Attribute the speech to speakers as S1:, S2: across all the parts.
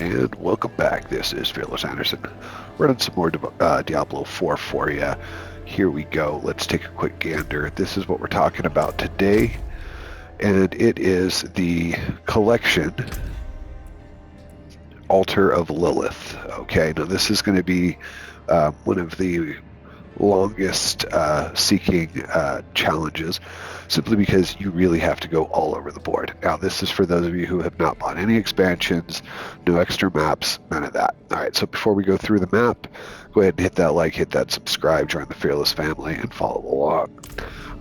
S1: And welcome back. This is Fearless Anderson, running some more Diablo 4 for you. Here we go. Let's take a quick gander. This is what we're talking about today, and it is the collection Altar of Lilith. Okay, now this is going to be one of the longest seeking challenges, simply because you really have to go all over the board. Now, this is for those of you who have not bought any expansions, no extra maps, none of that. All right, so before we go through the map, go ahead and hit that like, hit that subscribe, join the Fearless family, and follow along.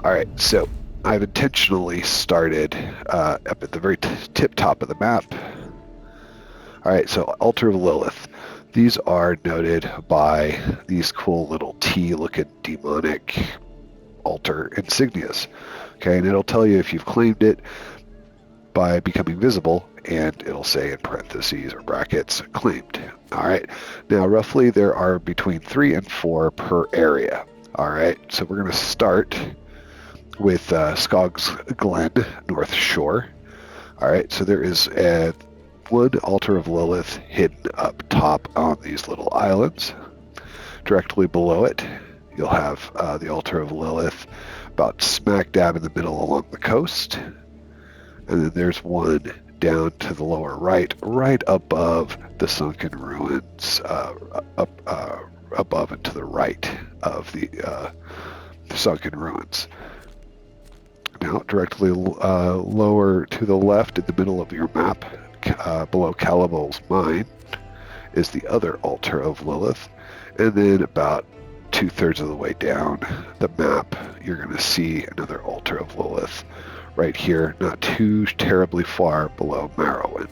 S1: All right, so I've intentionally started up at the very tip top of the map. All right, so Altar of Lilith. These are noted by these cool little T-looking demonic altar insignias. Okay, and it'll tell you if you've claimed it by becoming visible, and it'll say in parentheses or brackets, claimed. All right, now roughly there are between 3 and 4 per area. All right, so we're going to start with Skog's Glen, North Shore. All right, so there is one Altar of Lilith hidden up top on these little islands. Directly below it, you'll have the Altar of Lilith about smack dab in the middle along the coast. And then there's one down to the lower right, right above the sunken ruins, above and to the right of the sunken ruins. Now, directly lower to the left in the middle of your map, below Calibol's mine, is the other Altar of Lilith. And then about 2/3 of the way down the map, you're going to see another Altar of Lilith right here, not too terribly far below Morrowind.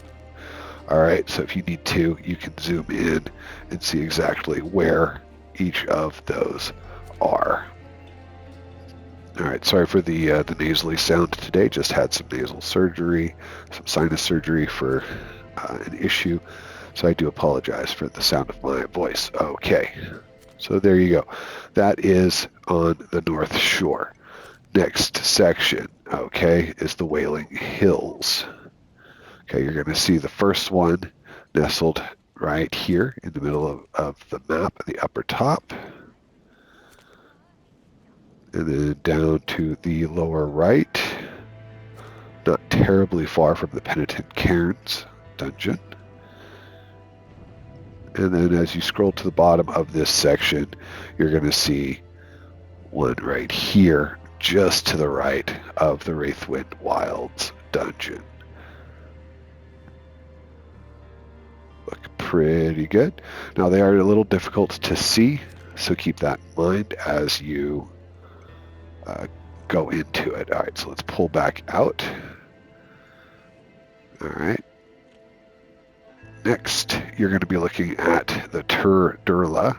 S1: All right, so if you need to, you can zoom in and see exactly where each of those are. All right, sorry for the nasally sound today. Just had some nasal surgery, some sinus surgery for an issue. So I do apologize for the sound of my voice. Okay, so there you go. That is on the North Shore. Next section, okay, is the Wailing Hills. Okay, you're going to see the first one nestled right here in the middle of the map at the upper top. And then down to the lower right, not terribly far from the Penitent Cairns dungeon. And then as you scroll to the bottom of this section, you're going to see one right here, just to the right of the Wraithwind Wilds dungeon. Look pretty good. Now, they are a little difficult to see, so keep that in mind as you go into it. All right, so let's pull back out. All right. Next, you're going to be looking at the Dulra.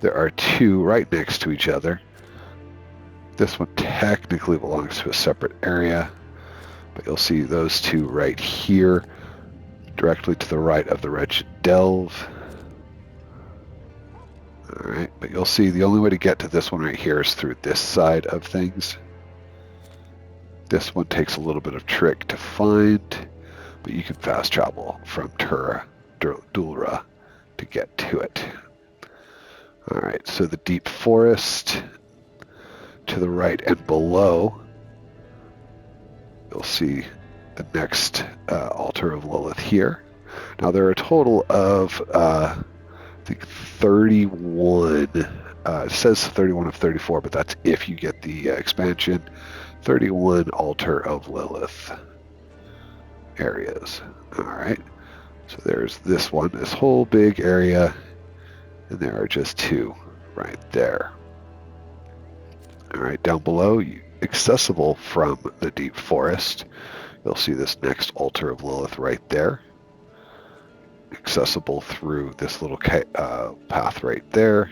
S1: There are two right next to each other. This one technically belongs to a separate area, but you'll see those two right here, directly to the right of the Wretched Delve. All right, but you'll see the only way to get to this one right here is through this side of things. This one takes a little bit of trick to find, but you can fast travel from Dulra to get to it. All right, so the deep forest to the right and below, you'll see the next Altar of Lilith here. Now there are a total of I think 31, it says 31 of 34, but that's if you get the expansion, 31 Altar of Lilith areas. All right, so there's this one, this whole big area, and there are just two right there. All right, down below, accessible from the deep forest, you'll see this next Altar of Lilith right there. Accessible through this little path right there.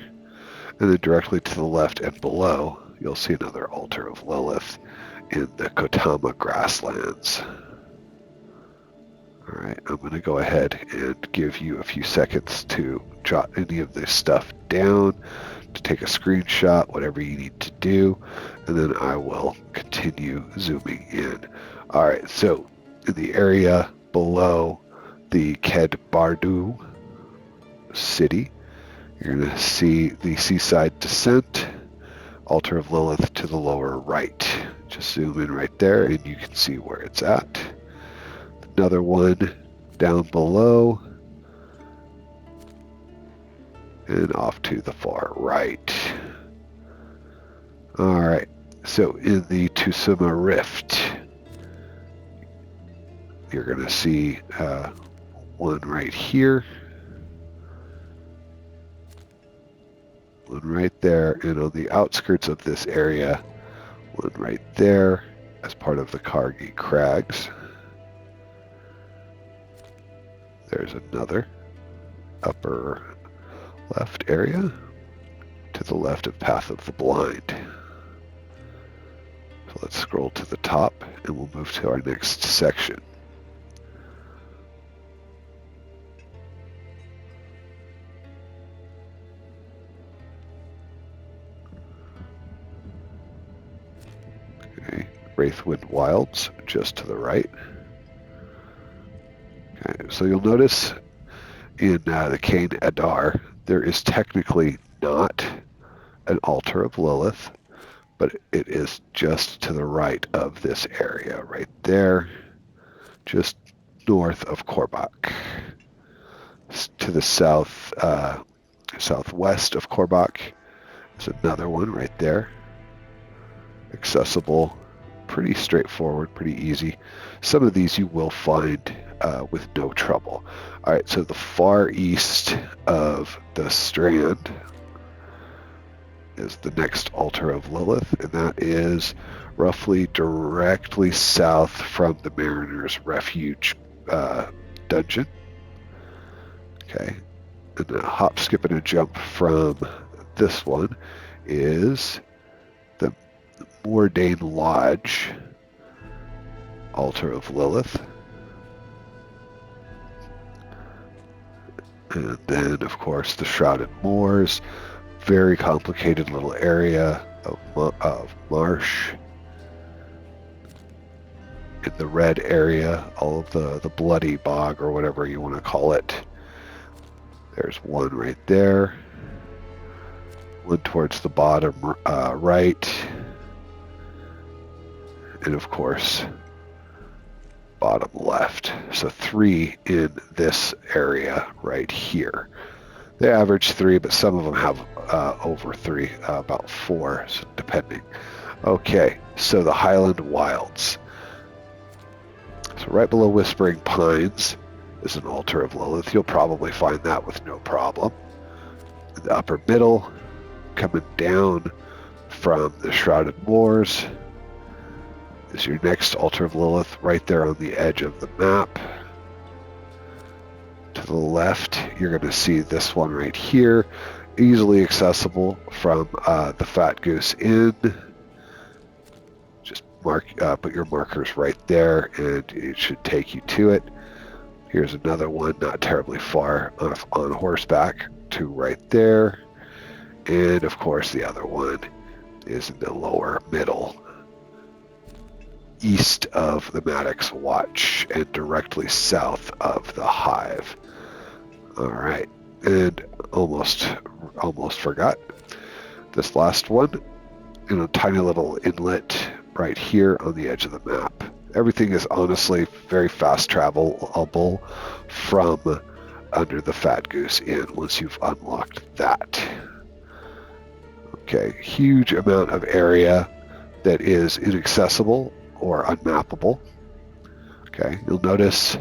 S1: And then directly to the left and below, you'll see another Altar of Lilith in the Kotama grasslands. All right, I'm going to go ahead and give you a few seconds to jot any of this stuff down, to take a screenshot, whatever you need to do, and then I will continue zooming in. All right, so in the area below the Ked Bardu city. You're going to see the Seaside Descent, Altar of Lilith to the lower right. Just zoom in right there and you can see where it's at. Another one down below and off to the far right. All right, so in the Tusuma Rift, you're going to see one right here, one right there, and on the outskirts of this area, one right there as part of the Kargi Crags. There's another upper left area to the left of Path of the Blind. So let's scroll to the top and we'll move to our next section. Okay, Wraithwind Wilds just to the right. Okay, so you'll notice in the Cain Adar, there is technically not an Altar of Lilith, but it is just to the right of this area, right there, just north of Korbach. To the south, southwest of Korbach is another one right there. Accessible, pretty straightforward, pretty easy. Some of these you will find with no trouble. All right, so the far east of the Strand is the next Altar of Lilith, and that is roughly directly south from the Mariner's Refuge dungeon. Okay, and a hop, skip, and a jump from this one is the Mordain Lodge Altar of Lilith. And then, of course, the Shrouded Moors. Very complicated little area of marsh. In the red area, all of the bloody bog, or whatever you want to call it. There's one right there. One towards the bottom right. And of course, bottom left. So 3 in this area right here. They average 3, but some of them have over 3, about 4, so depending. Okay, so the Highland Wilds. So right below Whispering Pines is an Altar of Lilith. You'll probably find that with no problem. In the upper middle, coming down from the Shrouded Moors, is your next Altar of Lilith right there on the edge of the map. To the left, you're going to see this one right here, easily accessible from the Fat Goose Inn. Just put your markers right there, and it should take you to it. Here's another one, not terribly far on horseback, to right there. And of course, the other one is in the lower middle, east of the Maddox Watch and directly south of the Hive. All right, and almost forgot this last one in a tiny little inlet right here on the edge of the map. Everything is honestly very fast travelable from under the Fat Goose Inn once you've unlocked that. Okay, huge amount of area that is inaccessible or unmappable. Okay, you'll notice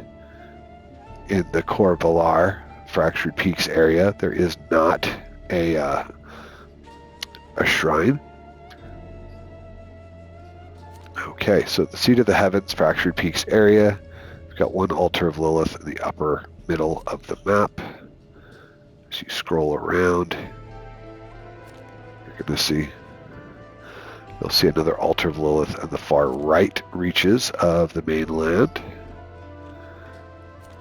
S1: in the Core Valar Fractured Peaks area, there is not a shrine. Okay, so the Seat of the Heavens Fractured Peaks area, we've got one Altar of Lilith in the upper middle of the map. As you scroll around, you're going to see, you'll see another Altar of Lilith in the far right reaches of the mainland.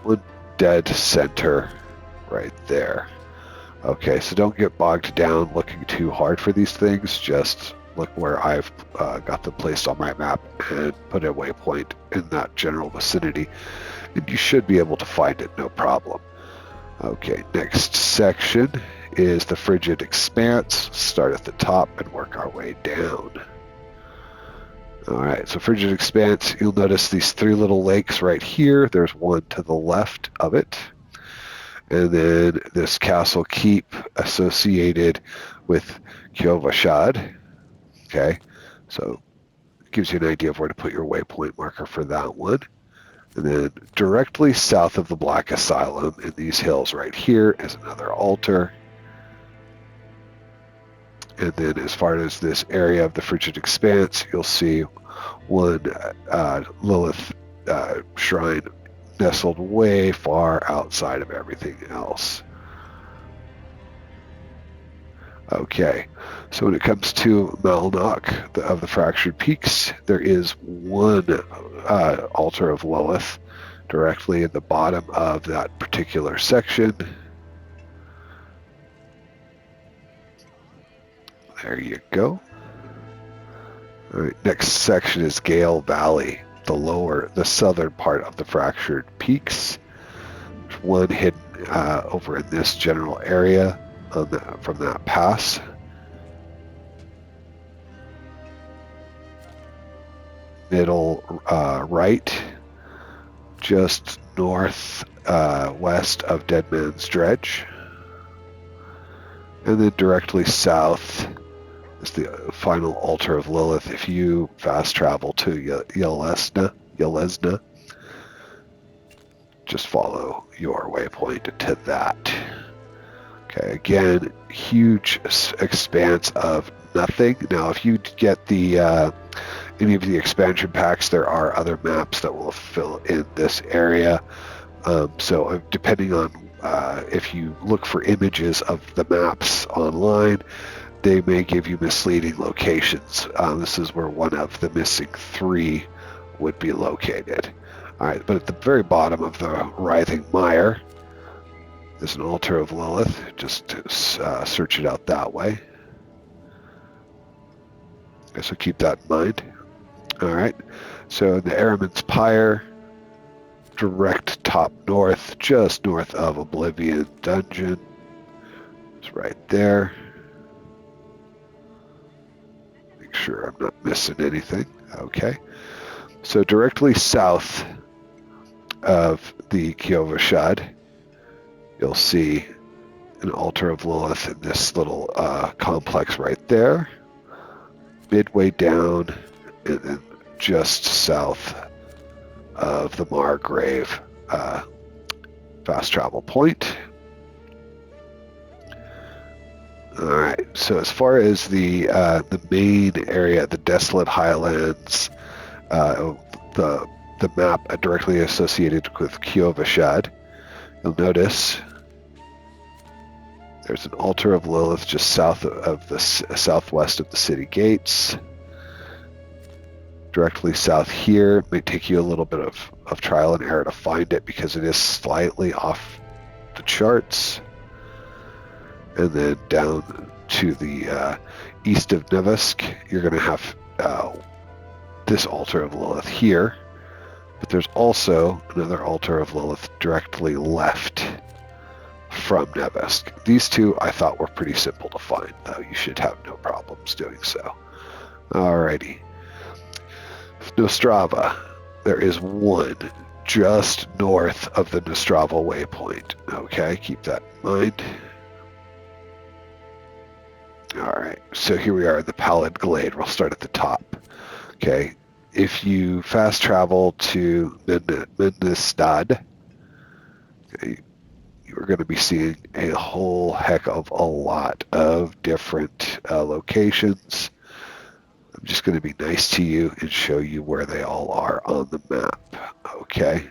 S1: One dead center right there. Okay, so don't get bogged down looking too hard for these things. Just look where I've got them placed on my map and put a waypoint in that general vicinity. and you should be able to find it no problem. Okay, next section is the frigid expanse. Start at the top and work our way down. All right, so frigid expanse, you'll notice these three little lakes right here. There's one to the left of it. And then this castle keep associated with Kyovashad. Okay, so it gives you an idea of where to put your waypoint marker for that one. And then directly south of the Black Asylum in these hills right here is another altar. And then as far as this area of the frigid expanse, you'll see one Lilith shrine nestled way far outside of everything else. Okay, so when it comes to Malnok of the Fractured Peaks, there is one altar of Lilith directly at the bottom of that particular section. There you go. All right, next section is Gale Valley, the southern part of the Fractured Peaks. There's one hidden over in this general area from that pass. Middle right, just north west of Dead Man's Dredge. And then directly south is the final altar of Lilith. If you fast travel to Yelesna, just follow your waypoint to that. Okay, again, huge expanse of nothing. Now, if you get the any of the expansion packs, there are other maps that will fill in this area. So depending on if you look for images of the maps online, they may give you misleading locations. This is where one of the missing three would be located. All right, but at the very bottom of the Writhing Mire is an altar of Lilith. Just search it out that way. Okay, so keep that in mind. All right, so the Aramin's Pyre, direct top north, just north of Oblivion Dungeon. It's right there. Make sure I'm not missing anything. Okay, so directly south of the Kyovashad, you'll see an altar of Lilith in this little complex right there. Midway down, and then just south of the Margrave fast travel point. All right, so as far as the main area, the Desolate Highlands, the map directly associated with Kyovashad, you'll notice there's an altar of Lilith just south of the southwest of the city gates. Directly south here, it may take you a little bit of trial and error to find it because it is slightly off the charts. And then down to the east of Nevesk, you're going to have this altar of Lilith here. But there's also another altar of Lilith directly left from Nevesk. These two I thought were pretty simple to find, though. You should have no problems doing so. Alrighty. Nostrava. There is one just north of the Nostrava waypoint. Okay, keep that in mind. Alright, so here we are in the Pallid Glade. We'll start at the top. Okay, if you fast travel to Mindestad, okay, you're going to be seeing a whole heck of a lot of different locations. I'm just going to be nice to you and show you where they all are on the map. Okay.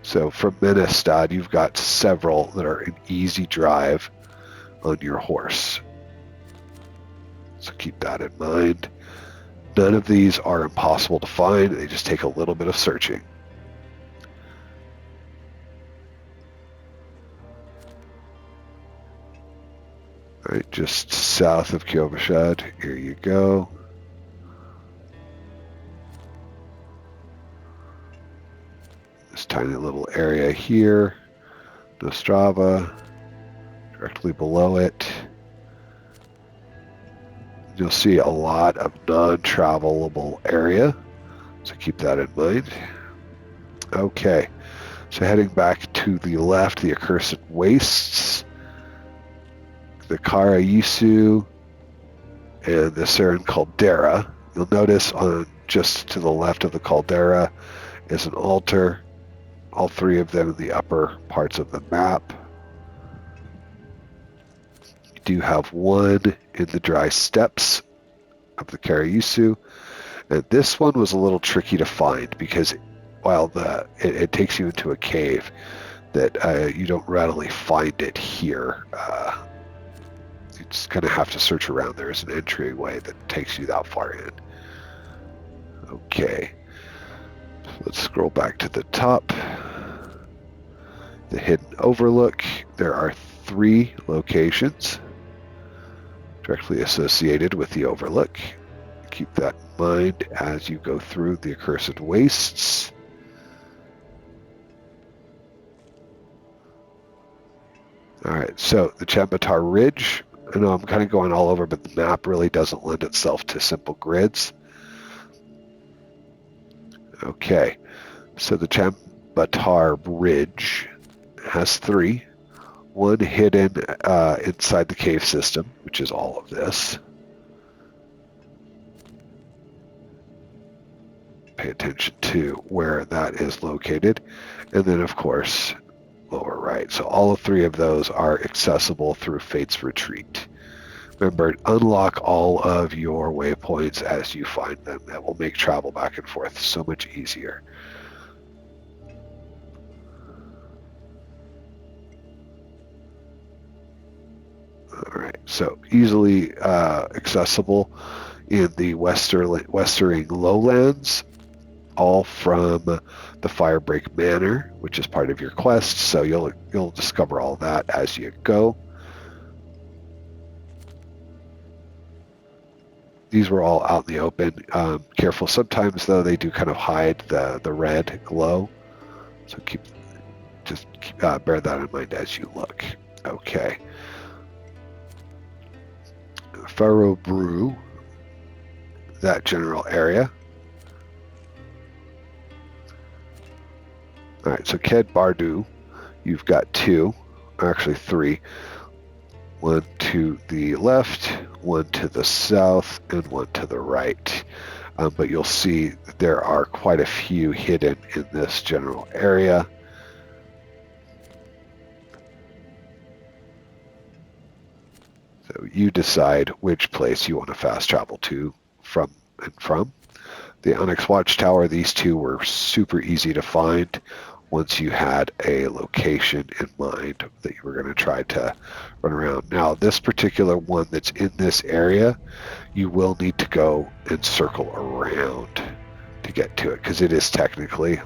S1: So from Mindestad, you've got several that are an easy drive on your horse. So keep that in mind. None of these are impossible to find. They just take a little bit of searching. All right, just south of Kyovashad. Here you go. tiny little area here. Nostrava, directly below it. You'll see a lot of non-travelable area, so keep that in mind. Okay, so heading back to the left, the Accursed Wastes, the Karayisu, and the Seren Caldera. You'll notice on just to the left of the caldera is an altar, all three of them in the upper parts of the map. You do have one in the dry steppes of the Karayisu, and this one was a little tricky to find because while it takes you into a cave, that you don't readily find it here. You just kind of have to search around. There's an entryway that takes you that far in. Okay, so let's scroll back to the top. The Hidden Overlook. There are 3 locations directly associated with the Overlook. Keep that in mind as you go through the Accursed Wastes. Alright, so the Chambatar Ridge. I know I'm kind of going all over, but the map really doesn't lend itself to simple grids. Okay, so the Chambatar Ridge has 3. One hidden inside the cave system, which is all of this. Pay attention to where that is located. And then, of course, lower right. So all 3 of those are accessible through Fate's Retreat. Remember, unlock all of your waypoints as you find them. That will make travel back and forth so much easier. All right, so easily accessible in the westering lowlands, all from the Firebreak Manor, which is part of your quest. So you'll discover all that as you go. These were all out in the open. Careful, sometimes though they do kind of hide the red glow, so bear that in mind as you look. Okay. Faro Brew, that general area. All right, so Ked Bardu, you've got 2, actually 3. One to the left, one to the south, and one to the right. But you'll see that there are quite a few hidden in this general area. So you decide which place you want to fast travel to from. The Onyx Watchtower, these 2 were super easy to find once you had a location in mind that you were going to try to run around. Now, this particular one that's in this area, you will need to go and circle around to get to it, because it is technically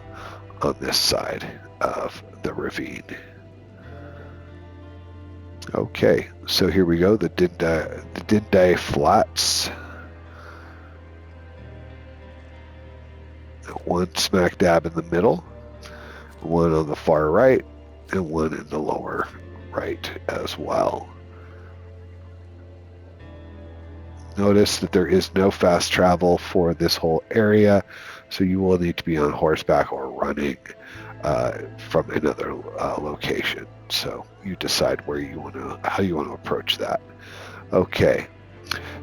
S1: on this side of the ravine. Okay, so here we go, the Dindai Flats. One smack dab in the middle, one on the far right, and one in the lower right as well. Notice that there is no fast travel for this whole area, so you will need to be on horseback or running from another location. So you decide how you want to approach that. Okay,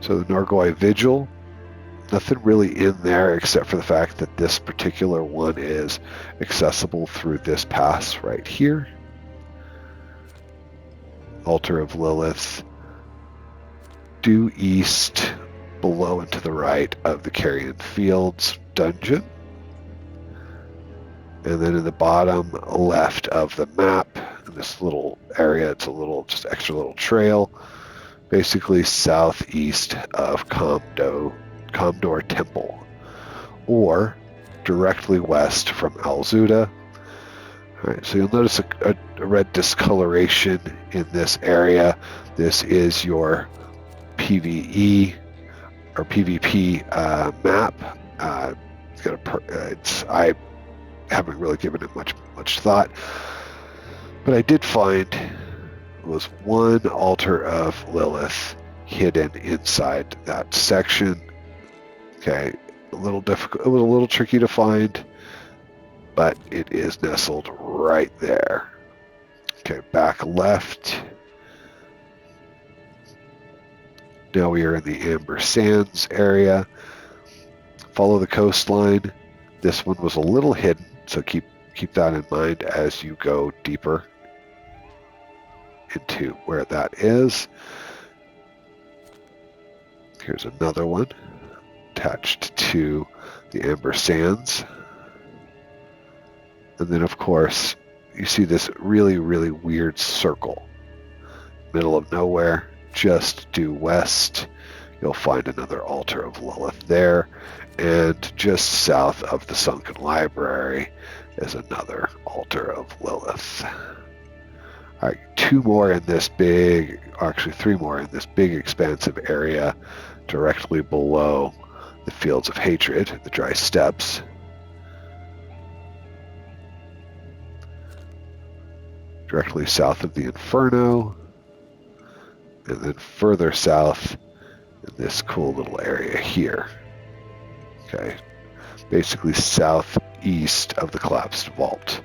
S1: so the Norgoi Vigil. Nothing really in there except for the fact that this particular one is accessible through this pass right here. Altar of Lilith, due east, below and to the right of the Carrion Fields dungeon. And then in the bottom left of the map, in this little area, it's a little, just extra little trail, basically southeast of Comdor Temple, or directly west from Alzuda. All right, so you'll notice a red discoloration in this area. This is your PvE or PvP map. I haven't really given it much thought. But I did find was one altar of Lilith hidden inside that section. Okay, a little difficult. It was a little tricky to find, but it is nestled right there. Okay, back left. Now we are in the Amber Sands area. Follow the coastline. This one was a little hidden, so keep that in mind as you go deeper into where that is. Here's another one attached to the Amber Sands. And then, of course, you see this really, really weird circle. Middle of nowhere, just due west. You'll find another altar of Lilith there. And just south of the Sunken Library is another altar of Lilith. All right, two more in this big, actually three more in this big expansive area directly below the Fields of Hatred, the Dry Steppes. Directly south of the Inferno, and then further south in this cool little area here. Okay, basically southeast of the Collapsed Vault.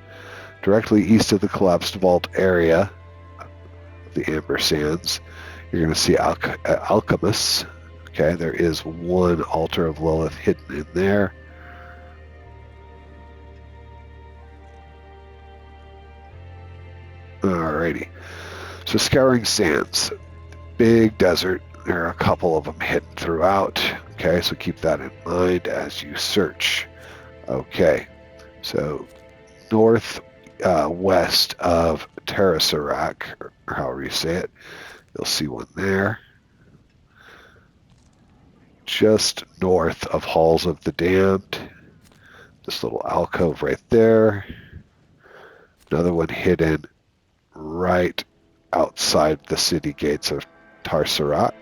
S1: Directly east of the Collapsed Vault area, the Amber Sands, you're going to see Alchemists. Okay, there is one altar of Lilith hidden in there. Alrighty, so Scouring Sands, big desert. There are a couple of them hidden throughout. Okay, so keep that in mind as you search. Okay, so north west of Terrasarak, or however you say it, you'll see one there. Just north of Halls of the Damned, this little alcove right there. Another one hidden right outside the city gates of Tarsarak.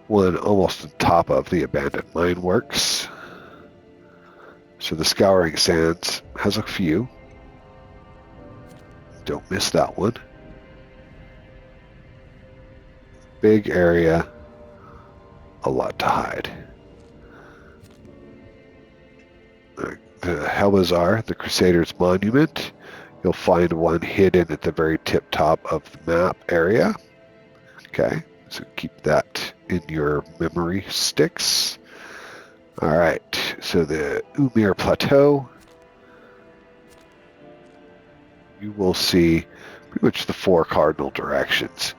S1: One almost on top of the abandoned mine works. So the Scouring Sands has a few. Don't miss that one. Big area, a lot to hide. The Helmazar, the Crusaders' Monument. You'll find one hidden at the very tip top of the map area. Okay, so keep that in your memory sticks. All right, so the Umir Plateau. You will see pretty much the four cardinal directions.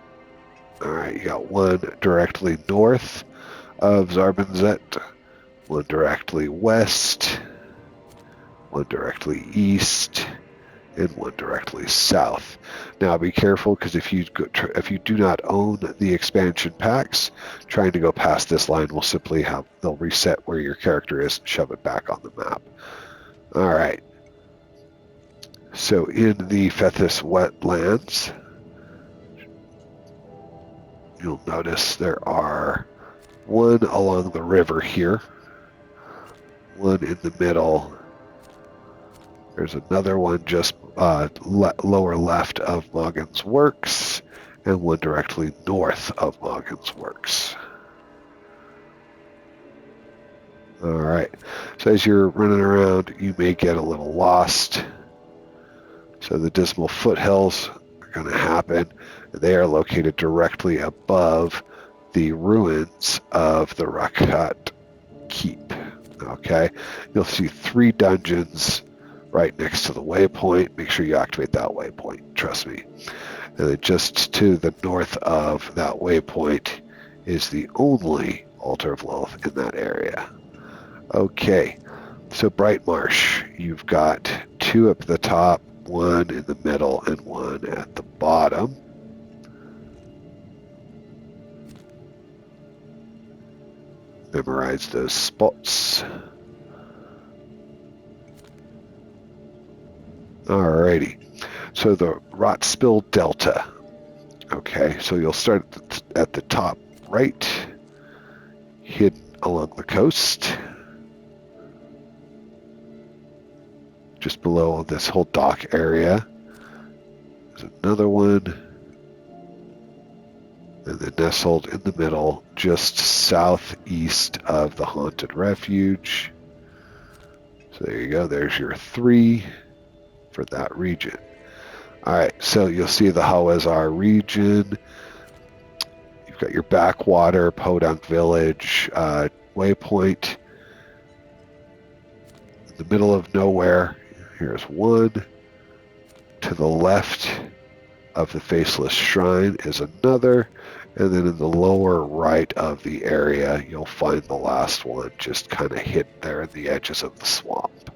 S1: All right, you got one directly north of Zarbinzet, one directly west, one directly east, and one directly south. Now be careful, because if you do not own the expansion packs, trying to go past this line will simply they'll reset where your character is and shove it back on the map. All right. So in the Fethys wetlands, you'll notice there are one along the river here, one in the middle. There's another one just lower left of Moggin's Works, and one directly north of Moggin's Works. All right, so as you're running around, you may get a little lost. So the Dismal Foothills are going to happen. They are located directly above the ruins of the Rakat Keep. Okay, you'll see 3 dungeons right next to the waypoint. Make sure you activate that waypoint, trust me. And then just to the north of that waypoint is the only altar of Lilith in that area. Okay, so Bright Marsh, you've got 2 up at the top, 1 in the middle, and 1 at the bottom. Memorize those spots. Alrighty, so the Rotspill Delta. Okay, so you'll start at the top right, hidden along the coast. Just below this whole dock area. There's another one. And then nestled in the middle, just southeast of the Haunted Refuge. So there you go. There's your 3 for that region. All right, so you'll see the Hawazar region. You've got your backwater, Podunk Village, waypoint. In the middle of nowhere, here's one. To the left of the Faceless Shrine is another. And then in the lower right of the area, you'll find the last one just kind of hidden there in the edges of the swamp.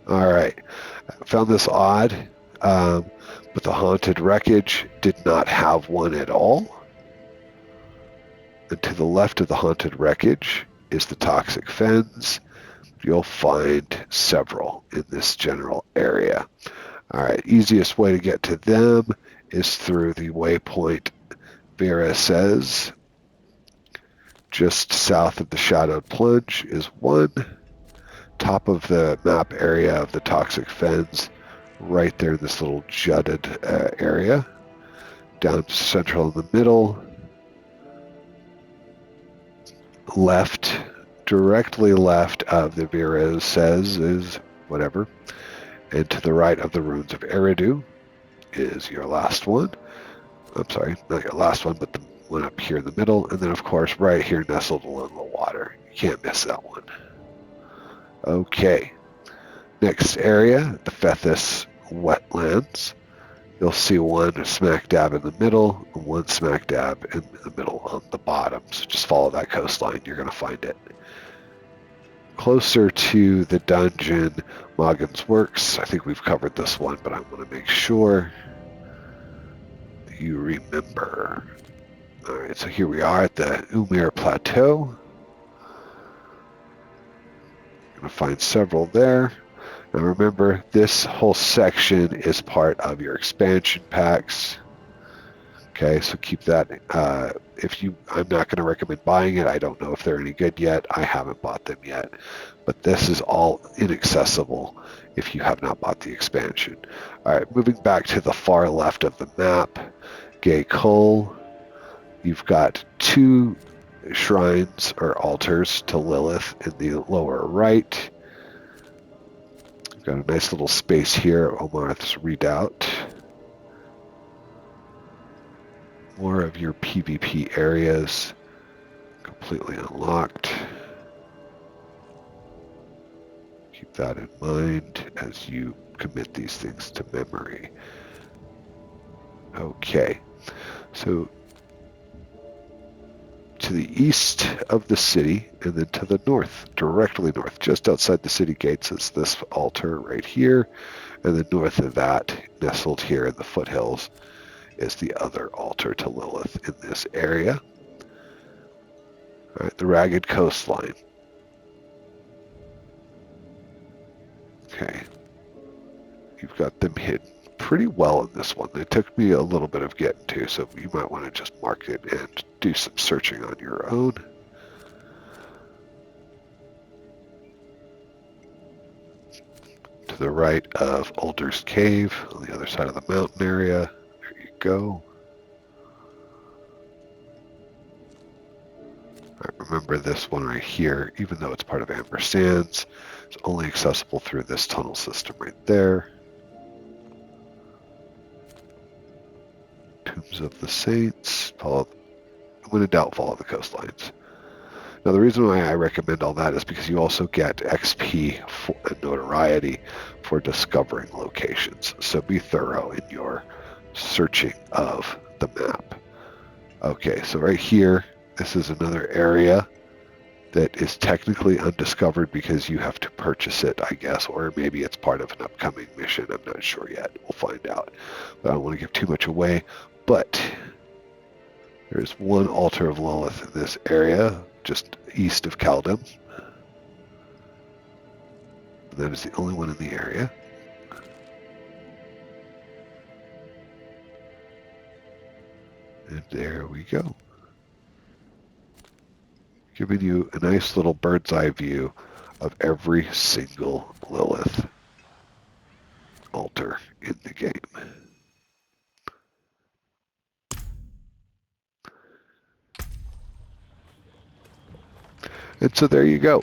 S1: All right, I found this odd, but the Haunted Wreckage did not have one at all. And to the left of the Haunted Wreckage is the Toxic Fens. You'll find several in this general area. All right, easiest way to get to them is through the waypoint Vera says. Just south of the Shadowed Plunge is one. Top of the map area of the Toxic Fens, right there in this little jutted area. Down central in the middle. Left, directly left of the Vera says is whatever. And to the right of the Ruins of Eridu is your last one. I'm sorry, not your last one, but the one up here in the middle. And then, of course, right here nestled along the water. You can't miss that one. Okay. Next area, the Fethys Wetlands. You'll see one smack dab in the middle and one smack dab in the middle on the bottom. So just follow that coastline. You're going to find it. Closer to the dungeon, Moggen's Works. I think we've covered this one, but I want to make sure you remember. All right, so here we are at the Umir Plateau. Going to find several there. Now remember, this whole section is part of your expansion packs. Okay, so keep that. I'm not going to recommend buying it. I don't know if they're any good yet. I haven't bought them yet. But this is all inaccessible if you have not bought the expansion. All right, moving back to the far left of the map, Gay Kull. You've got 2 shrines or altars to Lilith in the lower right. You've got a nice little space here, Omarth's Redoubt. More of your PvP areas completely unlocked. Keep that in mind as you commit these things to memory. Okay, so to the east of the city and then to the north, directly north, just outside the city gates is this altar right here, and then north of that, nestled here in the foothills, is the other altar to Lilith in this area. All right, the Ragged Coastline. Okay, you've got them hidden pretty well in this one. They took me a little bit of getting to, so you might want to just mark it and do some searching on your own. To the right of Alder's Cave, on the other side of the mountain area. There you go. Right, remember this one right here, even though it's part of Amber Sands, it's only accessible through this tunnel system right there. Tombs of the Saints. When in doubt, follow the coastlines. Now, the reason why I recommend all that is because you also get XP and notoriety for discovering locations. So be thorough in your searching of the map. Okay, so right here, this is another area that is technically undiscovered because you have to purchase it, I guess, or maybe it's part of an upcoming mission. I'm not sure yet. We'll find out. But I don't want to give too much away. But there's one altar of Lilith in this area, just east of Kaldum. That is the only one in the area. And there we go. giving you a nice little bird's eye view of every single Lilith altar in the game. And so there you go.